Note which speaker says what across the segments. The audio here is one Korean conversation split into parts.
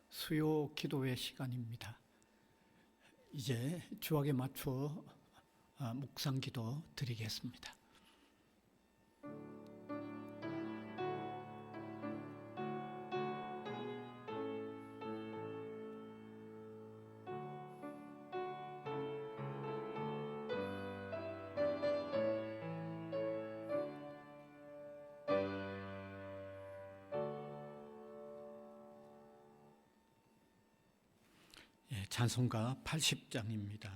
Speaker 1: 수요 기도의 시간입니다. 이제 주학에 맞춰 묵상 기도 드리겠습니다. 찬송가 80장입니다.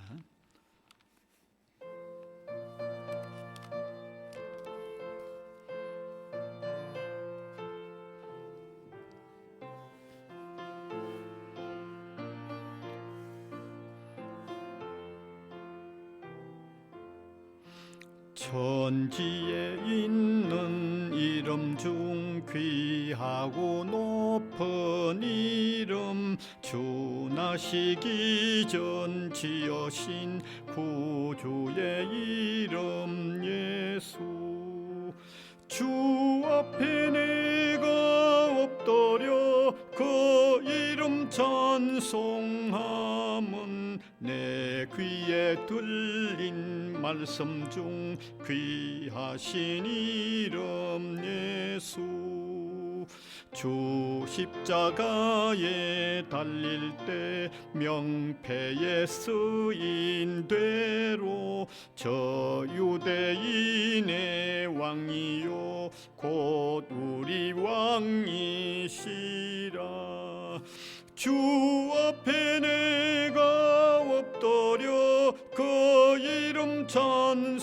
Speaker 1: 천지에 있는 이름 중 귀하고 높은 이름, 주 나시기 전 지으신 구주의 이름 예수. 주 앞에 내가 엎드려 그 이름 찬송함은 내 귀에 들린 말씀 중 귀하신 이름 예수. 주 십자가에 달릴 때 명패에 쓰인 대로 저 유대인의 왕이요 곧 우리 왕이시라. 주 앞에 내가 엎드려 그 이름 찬송함은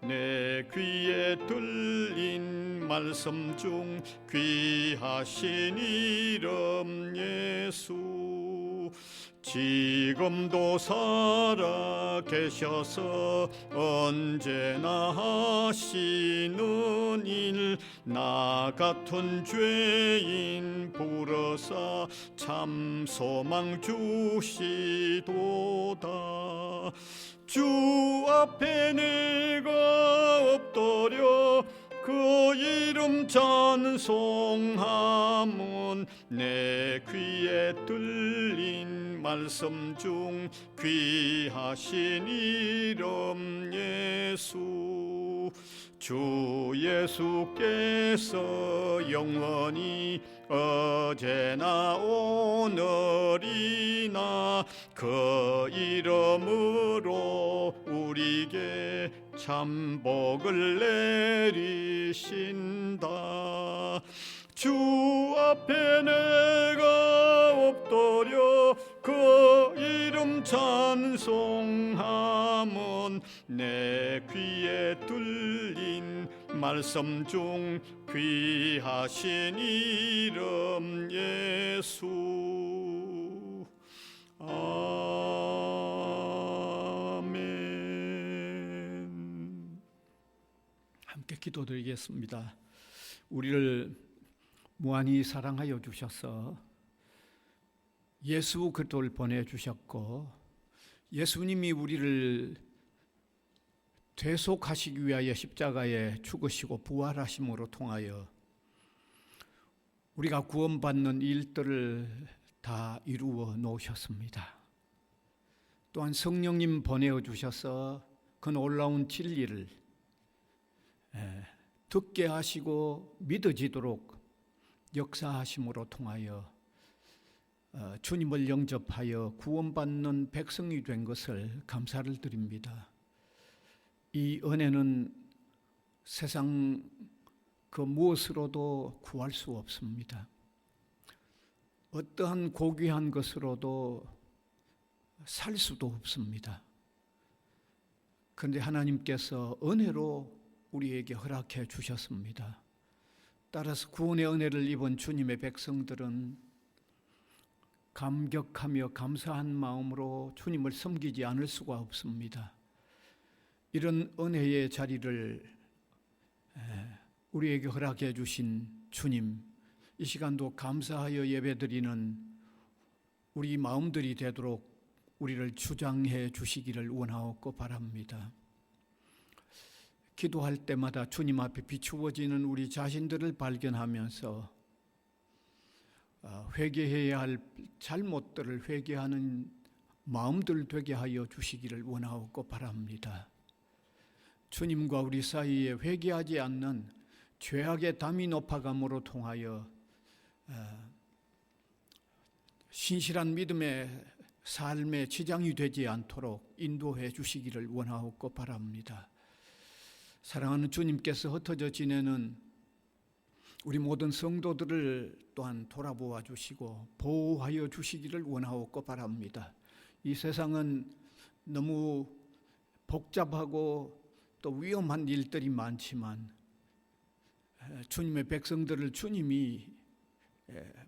Speaker 1: 내 귀에 들린 말씀 중 귀하신 이름 예수. 지금도 살아 계셔서 언제나 하시는 일, 나 같은 죄인 부르사 참 소망 주시도다. 주 앞에 내가 엎드려 그 이름 찬송함은 내 귀에 들린 말씀 중 귀하신 이름 예수. 주 예수께서 영원히 어제나 오늘이나 그 이름으로 우리에게 참 복을 내리신다. 주 앞에 내가 엎드려 그 이름 찬송함은 내 귀에 들린 말씀 중 귀하신 이름 예수. 아멘. 함께 기도드리겠습니다. 우리를 무한히 사랑하여 주셔서 예수 그리스도를 보내주셨고, 예수님이 우리를 대속하시기 위하여 십자가에 죽으시고 부활하심으로 통하여 우리가 구원받는 일들을 다 이루어 놓으셨습니다. 또한 성령님 보내어 주셔서 그 놀라운 진리를 듣게 하시고 믿어지도록 역사하심으로 통하여 주님을 영접하여 구원받는 백성이 된 것을 감사를 드립니다. 이 은혜는 세상 그 무엇으로도 구할 수 없습니다. 어떠한 고귀한 것으로도 살 수도 없습니다. 그런데 하나님께서 은혜로 우리에게 허락해 주셨습니다. 따라서 구원의 은혜를 입은 주님의 백성들은 감격하며 감사한 마음으로 주님을 섬기지 않을 수가 없습니다. 이런 은혜의 자리를 우리에게 허락해 주신 주님, 이 시간도 감사하여 예배드리는 우리 마음들이 되도록 우리를 주장해 주시기를 원하옵고 바랍니다. 기도할 때마다 주님 앞에 비추어지는 우리 자신들을 발견하면서 회개해야 할 잘못들을 회개하는 마음들 되게 하여 주시기를 원하옵고 바랍니다. 주님과 우리 사이에 회개하지 않는 죄악의 담이 높아감으로 통하여 신실한 믿음의 삶의 지장이 되지 않도록 인도해 주시기를 원하옵고 바랍니다. 사랑하는 주님께서 흩어져 지내는 우리 모든 성도들을 또한 돌아보아 주시고 보호하여 주시기를 원하옵고 바랍니다. 이 세상은 너무 복잡하고 또 위험한 일들이 많지만 주님의 백성들을 주님이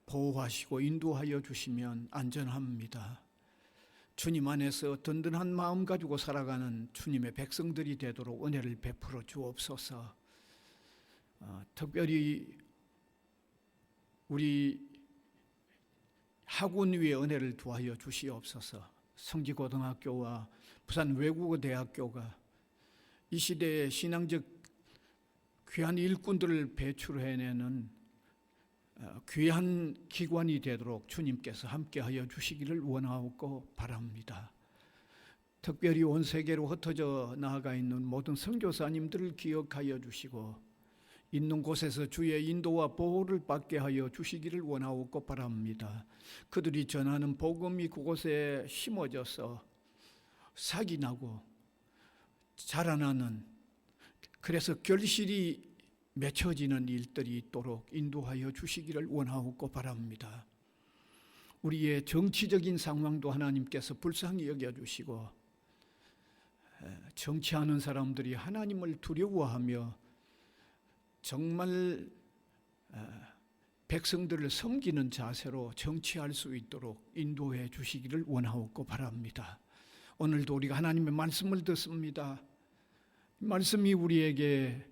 Speaker 1: 보호하시고 인도하여 주시면 안전합니다. 주님 안에서 든든한 마음 가지고 살아가는 주님의 백성들이 되도록 은혜를 베풀어 주옵소서. 특별히 우리 학원 위에 은혜를 두하여 주시옵소서. 성지고등학교와 부산 외국어대학교가 이 시대에 신앙적 귀한 일꾼들을 배출해내는 귀한 기관이 되도록 주님께서 함께하여 주시기를 원하옵고 바랍니다. 특별히 온 세계로 흩어져 나아가 있는 모든 선교사님들을 기억하여 주시고 있는 곳에서 주의 인도와 보호를 받게 하여 주시기를 원하옵고 바랍니다. 그들이 전하는 복음이 그곳에 심어져서 싹이 나고 자라나는, 그래서 결실이 맺혀지는 일들이 있도록 인도하여 주시기를 원하옵고 바랍니다. 우리의 정치적인 상황도 하나님께서 불쌍히 여겨주시고 정치하는 사람들이 하나님을 두려워하며 정말 백성들을 섬기는 자세로 정치할 수 있도록 인도해 주시기를 원하옵고 바랍니다. 오늘도 우리가 하나님의 말씀을 듣습니다. 말씀이 우리에게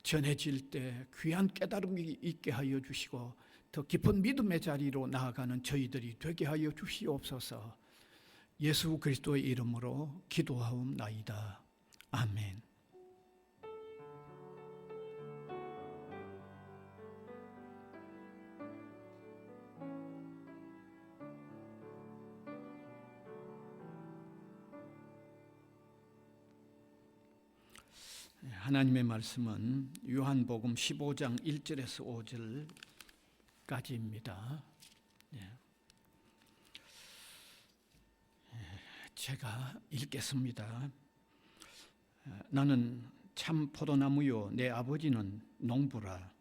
Speaker 1: 전해질 때 귀한 깨달음이 있게 하여 주시고 더 깊은 믿음의 자리로 나아가는 저희들이 되게 하여 주시옵소서. 예수 그리스도의 이름으로 기도하옵나이다. 아멘. 하나님의 말씀은 요한복음 15장 1절에서 5절까지입니다. 제가 읽겠습니다. 나는 참 포도나무요 내 아버지는 농부라.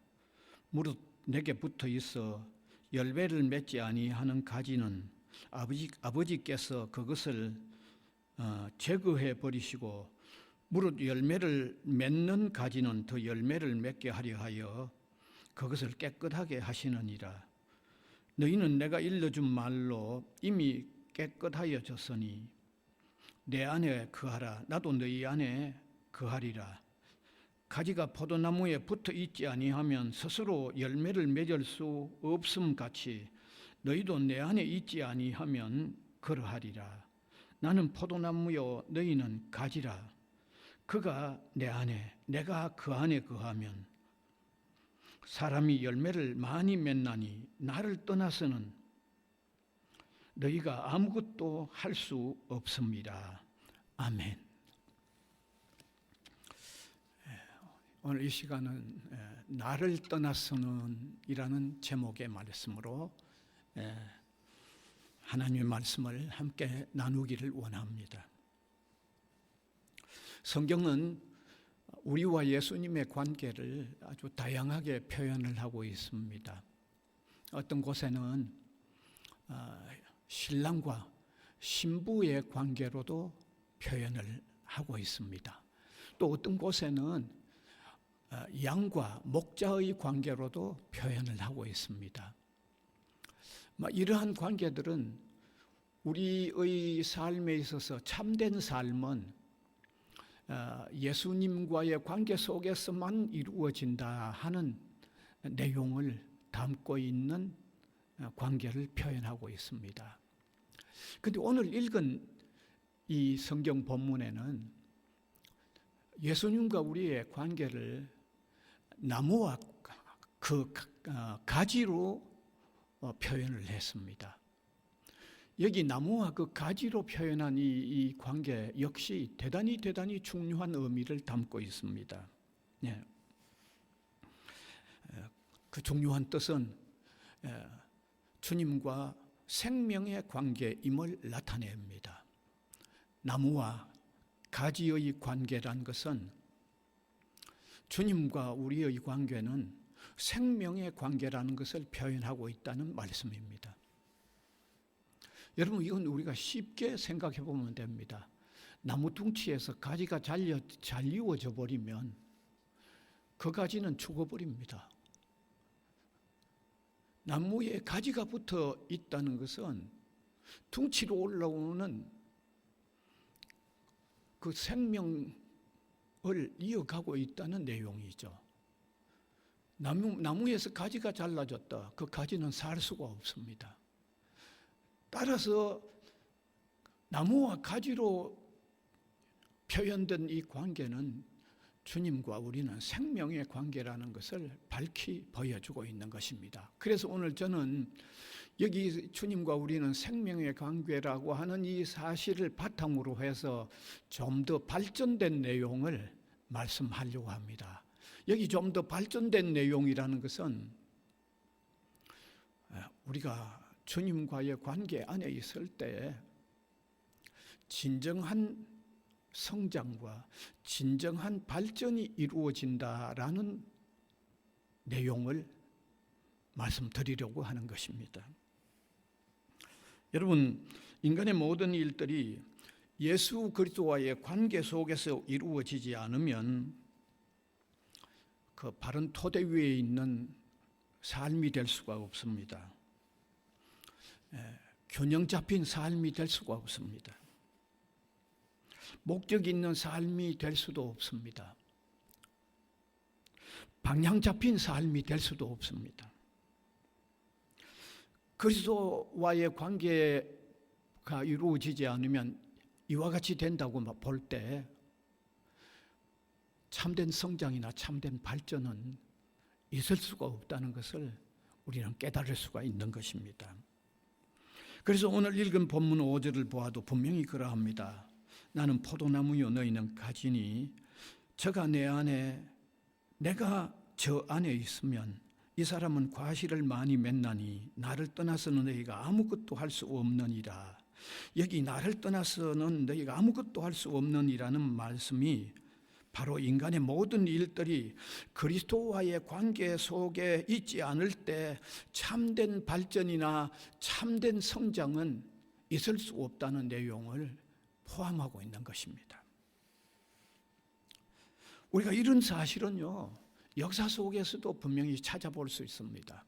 Speaker 1: 무릇 내게 붙어 있어 열매를 맺지 아니하는 가지는 아버지께서 그것을 제거해 버리시고 무릇 열매를 맺는 가지는 더 열매를 맺게 하려 하여 그것을 깨끗하게 하시느니라. 너희는 내가 일러준 말로 이미 깨끗하여졌으니 내 안에 거하라. 나도 너희 안에 거하리라. 가지가 포도나무에 붙어 있지 아니하면 스스로 열매를 맺을 수 없음 같이 너희도 내 안에 있지 아니하면 그러하리라. 나는 포도나무요 너희는 가지라. 그가 내 안에 내가 그 안에 거하면 사람이 열매를 많이 맺나니 나를 떠나서는 너희가 아무것도 할 수 없습니다. 아멘. 오늘 이 시간은 나를 떠나서는 이라는 제목의 말씀으로 하나님의 말씀을 함께 나누기를 원합니다. 성경은 우리와 예수님의 관계를 아주 다양하게 표현을 하고 있습니다. 어떤 곳에는 신랑과 신부의 관계로도 표현을 하고 있습니다. 또 어떤 곳에는 양과 목자의 관계로도 표현을 하고 있습니다. 이러한 관계들은 우리의 삶에 있어서 참된 삶은 예수님과의 관계 속에서만 이루어진다 하는 내용을 담고 있는 관계를 표현하고 있습니다. 그런데 오늘 읽은 이 성경 본문에는 예수님과 우리의 관계를 나무와 그 가지로 표현을 했습니다. 여기 나무와 그 가지로 표현한 이 관계 역시 대단히 중요한 의미를 담고 있습니다. 예. 그 중요한 뜻은 주님과 생명의 관계임을 나타냅니다. 나무와 가지의 관계란 것은 주님과 우리의 관계는 생명의 관계라는 것을 표현하고 있다는 말씀입니다. 여러분, 이건 우리가 쉽게 생각해 보면 됩니다. 나무 둥치에서 가지가 잘리워져 버리면 그 가지는 죽어버립니다. 나무에 가지가 붙어 있다는 것은 둥치로 올라오는 그 생명을 이어가고 있다는 내용이죠. 나무에서 가지가 잘라졌다. 그 가지는 살 수가 없습니다. 따라서 나무와 가지로 표현된 이 관계는 주님과 우리는 생명의 관계라는 것을 밝히 보여주고 있는 것입니다. 그래서 오늘 저는 여기 주님과 우리는 생명의 관계라고 하는 이 사실을 바탕으로 해서 좀 더 발전된 내용을 말씀하려고 합니다. 여기 좀 더 발전된 내용이라는 것은 우리가 주님과의 관계 안에 있을 때 진정한 성장과 진정한 발전이 이루어진다라는 내용을 말씀드리려고 하는 것입니다. 여러분, 인간의 모든 일들이 예수 그리스도와의 관계 속에서 이루어지지 않으면 그 바른 토대 위에 있는 삶이 될 수가 없습니다. 균형 잡힌 삶이 될 수가 없습니다. 목적 있는 삶이 될 수도 없습니다. 방향 잡힌 삶이 될 수도 없습니다. 그리스도와의 관계가 이루어지지 않으면 이와 같이 된다고 볼 때 참된 성장이나 참된 발전은 있을 수가 없다는 것을 우리는 깨달을 수가 있는 것입니다. 그래서 오늘 읽은 본문 5절을 보아도 분명히 그러합니다. 나는 포도나무요 너희는 가지니 저가 내 안에 내가 저 안에 있으면 이 사람은 과실을 많이 맺나니 나를 떠나서는 너희가 아무것도 할 수 없느니라. 여기 나를 떠나서는 너희가 아무것도 할 수 없느니라는 말씀이 바로 인간의 모든 일들이 그리스도와의 관계 속에 있지 않을 때 참된 발전이나 참된 성장은 있을 수 없다는 내용을 포함하고 있는 것입니다. 우리가 이런 사실은요, 역사 속에서도 분명히 찾아볼 수 있습니다.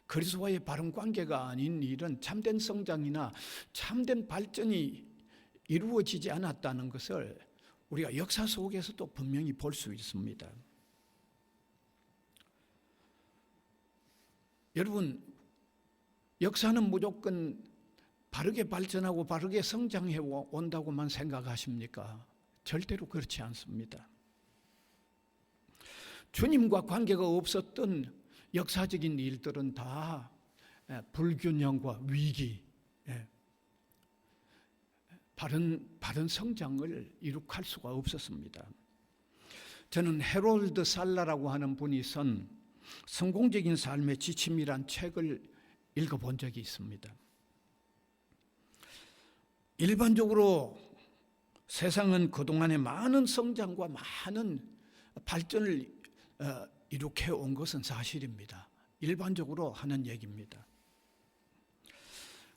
Speaker 1: 그리스도와의 바른 관계가 아닌 일은 참된 성장이나 참된 발전이 이루어지지 않았다는 것을 우리가 역사 속에서도 분명히 볼 수 있습니다. 여러분, 역사는 무조건 바르게 발전하고 바르게 성장해 온다고만 생각하십니까? 절대로 그렇지 않습니다. 주님과 관계가 없었던 역사적인 일들은 다 불균형과 위기, 바른 성장을 이룩할 수가 없었습니다. 저는 헤롤드 살라라고 하는 분이 쓴 성공적인 삶의 지침이란 책을 읽어본 적이 있습니다. 일반적으로 세상은 그동안의 많은 성장과 많은 발전을 이룩해 온 것은 사실입니다. 일반적으로 하는 얘기입니다.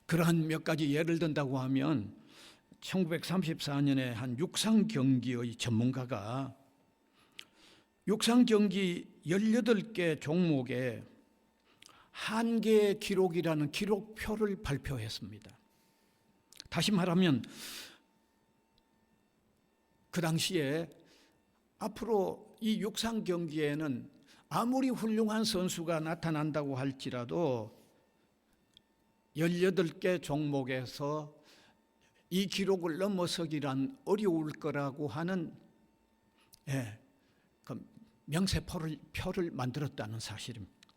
Speaker 1: 그러한 몇 가지 예를 든다고 하면 1934년에 한 육상경기의 전문가가 육상경기 18개 종목에 한계의 기록이라는 기록표를 발표했습니다. 다시 말하면 그 당시에 앞으로 이 육상경기에는 아무리 훌륭한 선수가 나타난다고 할지라도 18개 종목에서 이 기록을 넘어서기란 어려울 거라고 하는 그 명세표를 만들었다는 사실입니다.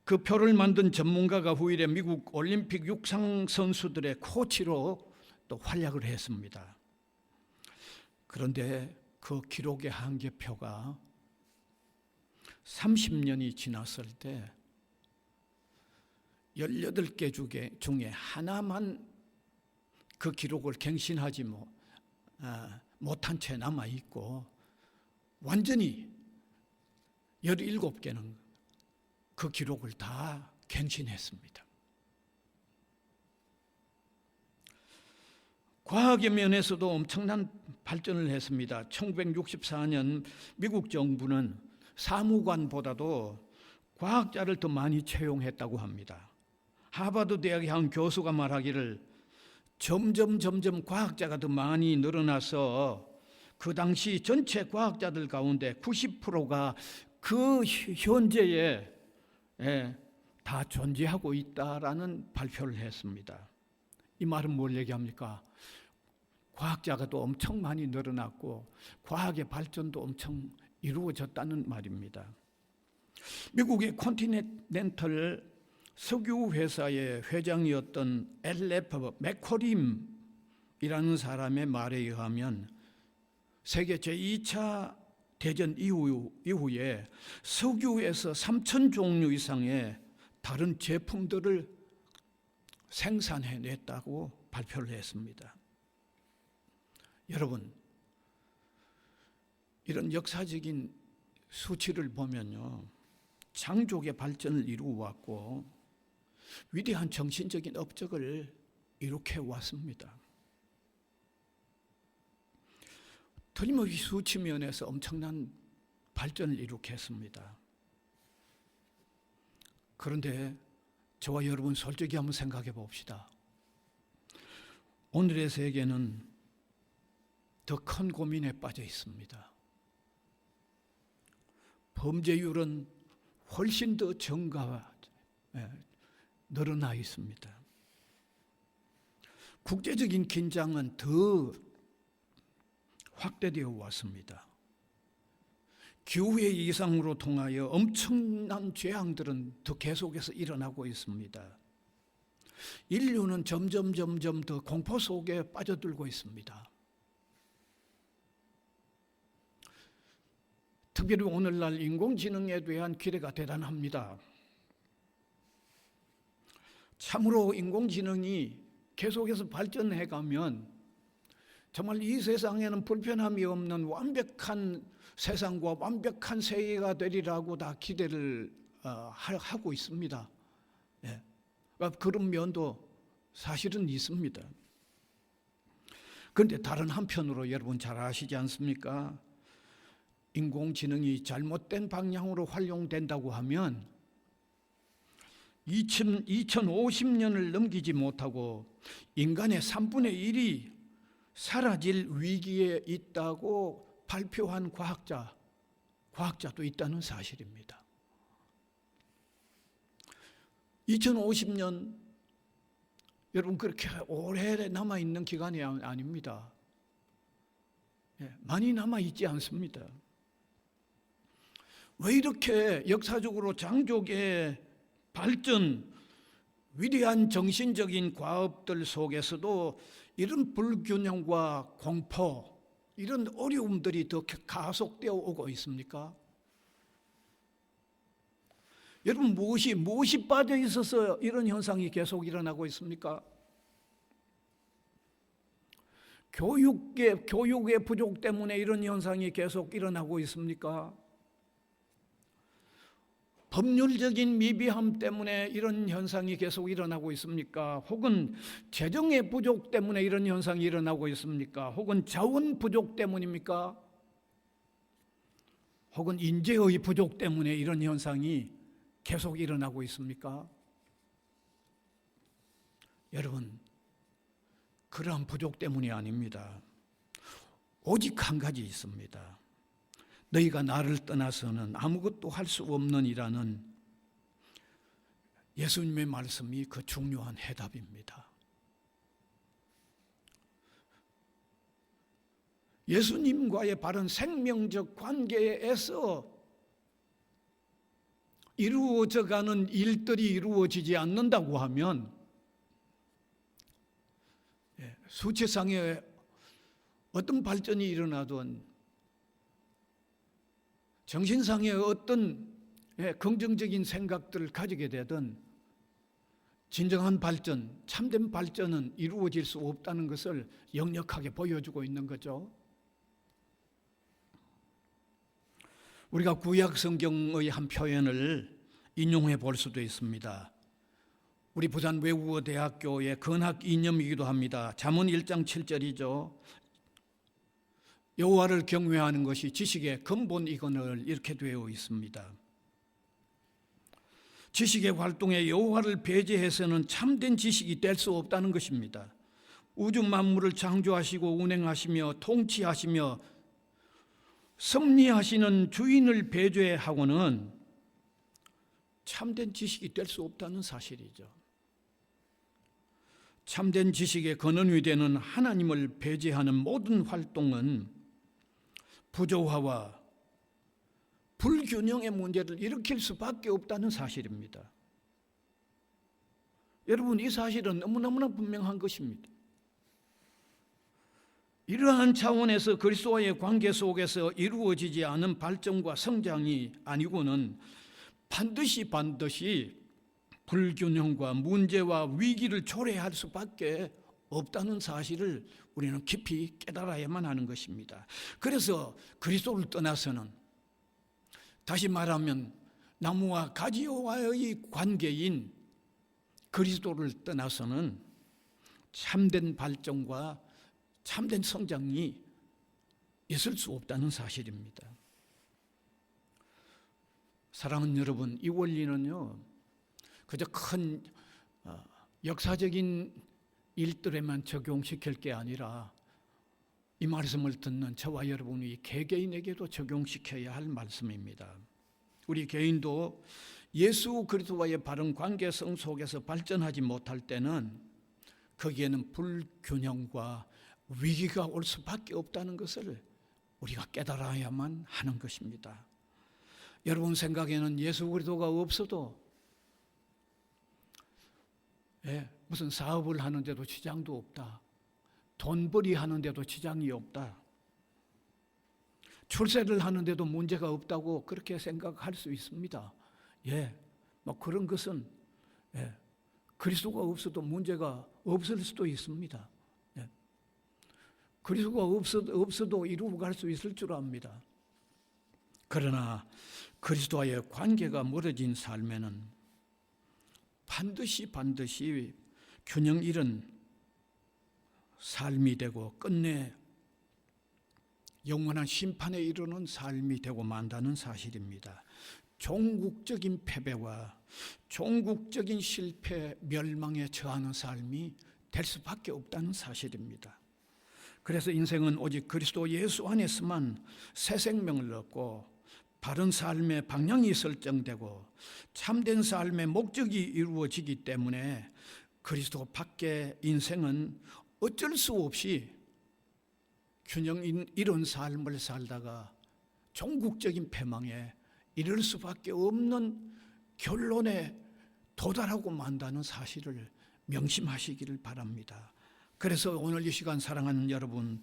Speaker 1: 그 표를 만든 전문가가 후일에 미국 올림픽 육상 선수들의 코치로 또 활약을 했습니다. 그런데 그 기록의 한계표가 30년이 지났을 때 18개 중에 하나만 그 기록을 갱신하지 못한 채 남아있고, 완전히 17개는 그 기록을 다 갱신했습니다. 과학의 면에서도 엄청난 발전을 했습니다. 1964년 미국 정부는 사무관보다도 과학자를 더 많이 채용했다고 합니다. 하버드 대학의 한 교수가 말하기를 점점 과학자가 더 많이 늘어나서 그 당시 전체 과학자들 가운데 90%가 그 현재에 다 존재하고 있다라는 발표를 했습니다. 이 말은 뭘 얘기합니까? 과학자가 또 엄청 많이 늘어났고 과학의 발전도 엄청 이루어졌다는 말입니다. 미국의 컨티넨탈 석유 회사의 회장이었던 엘레프 맥코림이라는 사람의 말에 의하면 세계 제2차 대전 이후에 석유에서 3,000종류 이상의 다른 제품들을 생산해냈다고 발표를 했습니다. 여러분, 이런 역사적인 수치를 보면요, 창조의 발전을 이루어왔고 위대한 정신적인 업적을 이룩해 왔습니다. 틀림없이 수치 면에서 엄청난 발전을 이룩했습니다. 그런데 저와 여러분 솔직히 한번 생각해 봅시다. 오늘의 세계는 더 큰 고민에 빠져 있습니다. 범죄율은 훨씬 더 늘어나 있습니다. 국제적인 긴장은 더 확대되어 왔습니다. 기후의 이상으로 통하여 엄청난 재앙들은 더 계속해서 일어나고 있습니다. 인류는 점점 더 공포 속에 빠져들고 있습니다. 특별히 오늘날 인공지능에 대한 기대가 대단합니다. 참으로 인공지능이 계속해서 발전해 가면 정말 이 세상에는 불편함이 없는 완벽한 세상과 완벽한 세계가 되리라고 다 기대를 하고 있습니다. 그런 면도 사실은 있습니다. 그런데 다른 한편으로 여러분 잘 아시지 않습니까? 인공지능이 잘못된 방향으로 활용된다고 하면 2050년을 넘기지 못하고 인간의 3분의 1이 사라질 위기에 있다고 발표한 과학자도 있다는 사실입니다. 2050년, 여러분 그렇게 오래 남아있는 기간이 아닙니다. 많이 남아있지 않습니다. 왜 이렇게 역사적으로 창조의 발전, 위대한 정신적인 과업들 속에서도 이런 불균형과 공포, 이런 어려움들이 더 가속되어 오고 있습니까? 여러분 무엇이 빠져 있어서 이런 현상이 계속 일어나고 있습니까? 교육의 부족 때문에 이런 현상이 계속 일어나고 있습니까? 법률적인 미비함 때문에 이런 현상이 계속 일어나고 있습니까? 혹은 재정의 부족 때문에 이런 현상이 일어나고 있습니까? 혹은 자원 부족 때문입니까? 혹은 인재의 부족 때문에 이런 현상이 계속 일어나고 있습니까? 여러분, 그러한 부족 때문이 아닙니다. 오직 한 가지 있습니다. 너희가 나를 떠나서는 아무것도 할 수 없느니라는 예수님의 말씀이 그 중요한 해답입니다. 예수님과의 바른 생명적 관계에서 이루어져가는 일들이 이루어지지 않는다고 하면 수치상에 어떤 발전이 일어나든 정신상의 어떤 긍정적인 생각들을 가지게 되든 진정한 발전, 참된 발전은 이루어질 수 없다는 것을 역력하게 보여주고 있는 거죠. 우리가 구약 성경의 한 표현을 인용해 볼 수도 있습니다. 우리 부산 외국어 대학교의 건학 이념이기도 합니다. 잠언 1장 7절이죠. 여호와를 경외하는 것이 지식의 근본이거늘 이렇게 되어 있습니다. 지식의 활동에 여호와를 배제해서는 참된 지식이 될 수 없다는 것입니다. 우주 만물을 창조하시고 운행하시며 통치하시며 섭리하시는 주인을 배제하고는 참된 지식이 될 수 없다는 사실이죠. 참된 지식의 근원이 되는 하나님을 배제하는 모든 활동은 부조화와 불균형의 문제를 일으킬 수밖에 없다는 사실입니다. 여러분, 이 사실은 너무너무나 분명한 것입니다. 이러한 차원에서 그리스도와의 관계 속에서 이루어지지 않은 발전과 성장이 아니고는 반드시 불균형과 문제와 위기를 초래할 수밖에 없다는 사실을 우리는 깊이 깨달아야만 하는 것입니다. 그래서 그리스도를 떠나서는, 다시 말하면 나무와 가지와의 관계인 그리스도를 떠나서는 참된 발전과 참된 성장이 있을 수 없다는 사실입니다. 사랑하는 여러분, 이 원리는요, 그저 큰 역사적인 일들에만 적용시킬 게 아니라 이 말씀을 듣는 저와 여러분이 개개인에게도 적용시켜야 할 말씀입니다. 우리 개인도 예수 그리스도와의 바른 관계성 속에서 발전하지 못할 때는 거기에는 불균형과 위기가 올 수밖에 없다는 것을 우리가 깨달아야만 하는 것입니다. 여러분 생각에는 예수 그리스도가 없어도 무슨 사업을 하는데도 지장도 없다. 돈벌이 하는데도 지장이 없다. 출세를 하는데도 문제가 없다고 그렇게 생각할 수 있습니다. 그런 것은 그리스도가 없어도 문제가 없을 수도 있습니다. 그리스도가 없어도 이루어갈 수 있을 줄 압니다. 그러나 그리스도와의 관계가 멀어진 삶에는 반드시 균형 잃은 삶이 되고 끝내 영원한 심판에 이르는 삶이 되고 만다는 사실입니다. 종국적인 패배와 종국적인 실패, 멸망에 처하는 삶이 될 수밖에 없다는 사실입니다. 그래서 인생은 오직 그리스도 예수 안에서만 새 생명을 얻고 바른 삶의 방향이 설정되고 참된 삶의 목적이 이루어지기 때문에 그리스도 밖의 인생은 어쩔 수 없이 균형 잃은 삶을 살다가 종국적인 패망에 이를 수밖에 없는 결론에 도달하고 만다는 사실을 명심하시기를 바랍니다. 그래서 오늘 이 시간 사랑하는 여러분,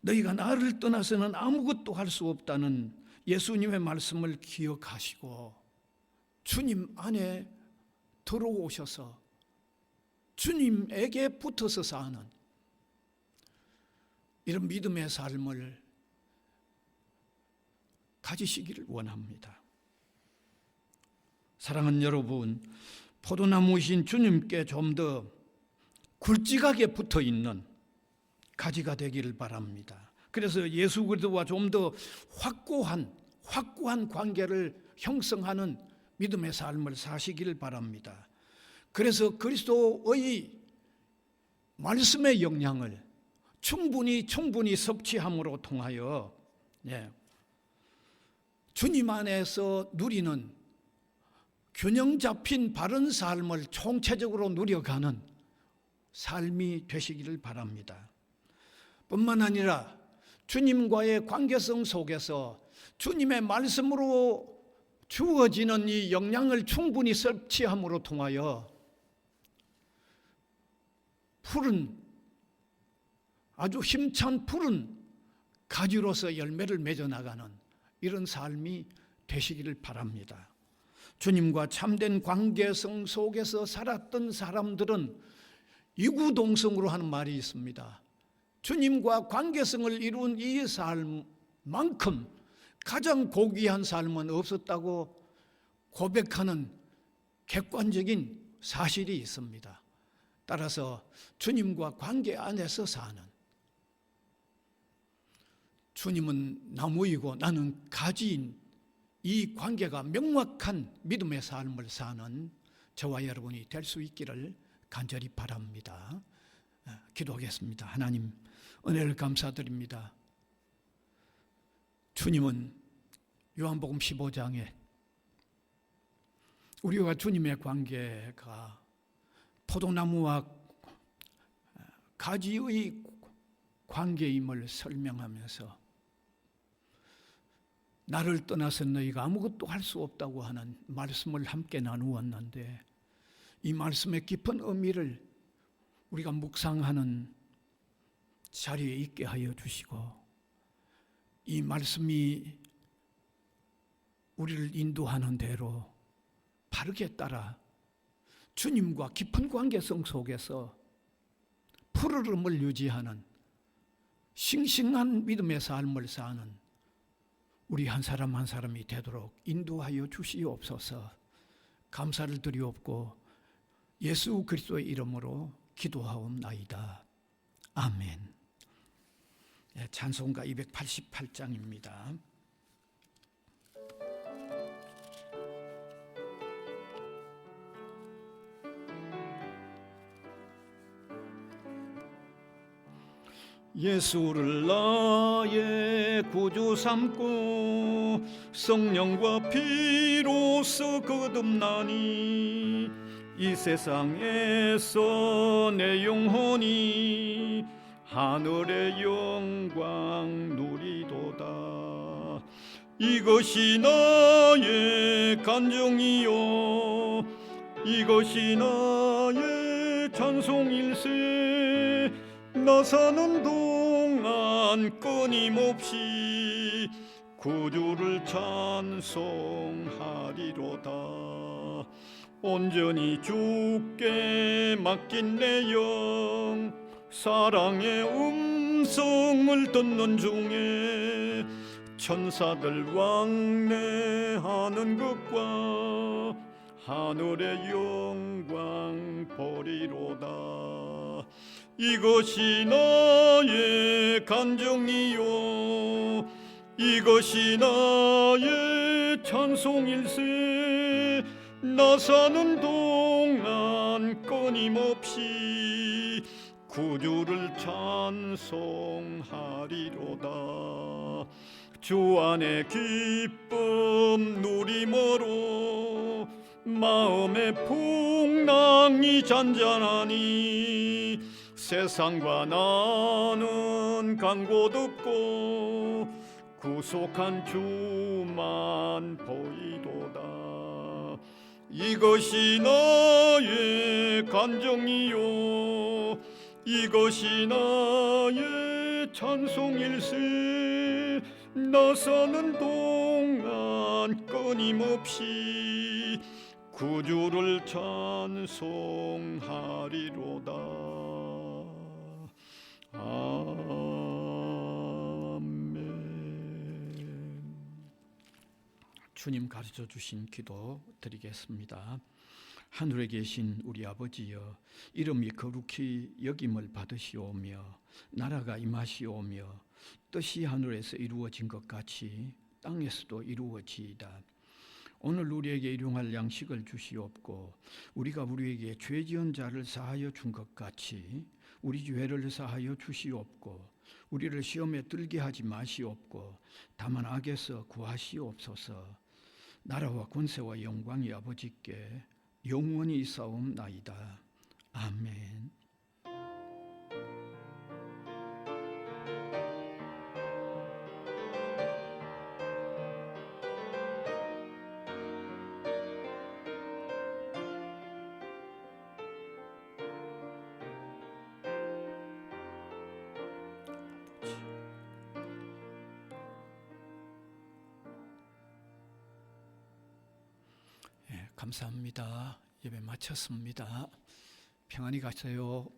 Speaker 1: 너희가 나를 떠나서는 아무것도 할 수 없다는 예수님의 말씀을 기억하시고 주님 안에 들어오셔서 주님에게 붙어서 사는 이런 믿음의 삶을 가지시기를 원합니다. 사랑하는 여러분, 포도나무이신 주님께 좀 더 굵직하게 붙어있는 가지가 되기를 바랍니다. 그래서 예수 그리스도와 좀 더 확고한 관계를 형성하는 믿음의 삶을 사시기를 바랍니다. 그래서 그리스도의 말씀의 영향을 충분히 섭취함으로 통하여 주님 안에서 누리는 균형 잡힌 바른 삶을 총체적으로 누려가는 삶이 되시기를 바랍니다. 뿐만 아니라 주님과의 관계성 속에서 주님의 말씀으로 주어지는 이 영양을 충분히 섭취함으로 통하여 푸른, 아주 힘찬 푸른 가지로서 열매를 맺어나가는 이런 삶이 되시기를 바랍니다. 주님과 참된 관계성 속에서 살았던 사람들은 이구동성으로 하는 말이 있습니다. 주님과 관계성을 이룬 이 삶만큼 가장 고귀한 삶은 없었다고 고백하는 객관적인 사실이 있습니다. 따라서 주님과 관계 안에서 사는, 주님은 나무이고 나는 가지인 이 관계가 명확한 믿음의 삶을 사는 저와 여러분이 될 수 있기를 간절히 바랍니다. 기도하겠습니다. 하나님, 은혜를 감사드립니다. 주님은 요한복음 15장에 우리와 주님의 관계가 포도나무와 가지의 관계임을 설명하면서 나를 떠나서 너희가 아무것도 할 수 없다고 하는 말씀을 함께 나누었는데, 이 말씀의 깊은 의미를 우리가 묵상하는 자리에 있게 하여 주시고, 이 말씀이 우리를 인도하는 대로 바르게 따라 주님과 깊은 관계성 속에서 푸르름을 유지하는 싱싱한 믿음의 삶을 사는 우리 한 사람 한 사람이 되도록 인도하여 주시옵소서. 감사를 드리옵고 예수 그리스도의 이름으로 기도하옵나이다. 아멘. 찬송가 288장입니다. 예수를 나의 구주 삼고 성령과 피로써 거듭나니 이 세상에서 내 영혼이 하늘의 영광 누리도다. 이것이 나의 간정이요 이것이 나의 찬송일세. 나 사는 동안 끊임없이 구주를 찬송하리로다. 온전히 주께 맡긴 내 영 사랑의 음성을 듣는 중에 천사들 왕래하는 것과 하늘의 영광 보리로다. 이것이 나의 간정이요 이것이 나의 찬송일세. 나 사는 동안 끊임없이 구주를 찬송하리로다. 주 안에 기쁨 누림으로 마음의 풍랑이 잔잔하니 세상과 나는 간곳 없고 구속한 주만 보이도다. 이것이 나의 간정이요 이것이 나의 찬송일세. 나 사는 동안 끊임없이 구주를 찬송하리로다. 아멘. 주님 가르쳐 주신 기도 드리겠습니다. 하늘에 계신 우리 아버지여, 이름이 거룩히 여김을 받으시오며 나라가 임하시오며 뜻이 하늘에서 이루어진 것 같이 땅에서도 이루어지이다. 오늘 우리에게 일용할 양식을 주시옵고 우리가 우리에게 죄 지은 자를 사하여 준 것 같이 우리 죄를 사하여 주시옵고 우리를 시험에 들게 하지 마시옵고 다만 악에서 구하시옵소서. 나라와 권세와 영광이 아버지께 영원히 있사옵나이다. 아멘. 감사합니다. 예배 마쳤습니다. 평안히 가세요.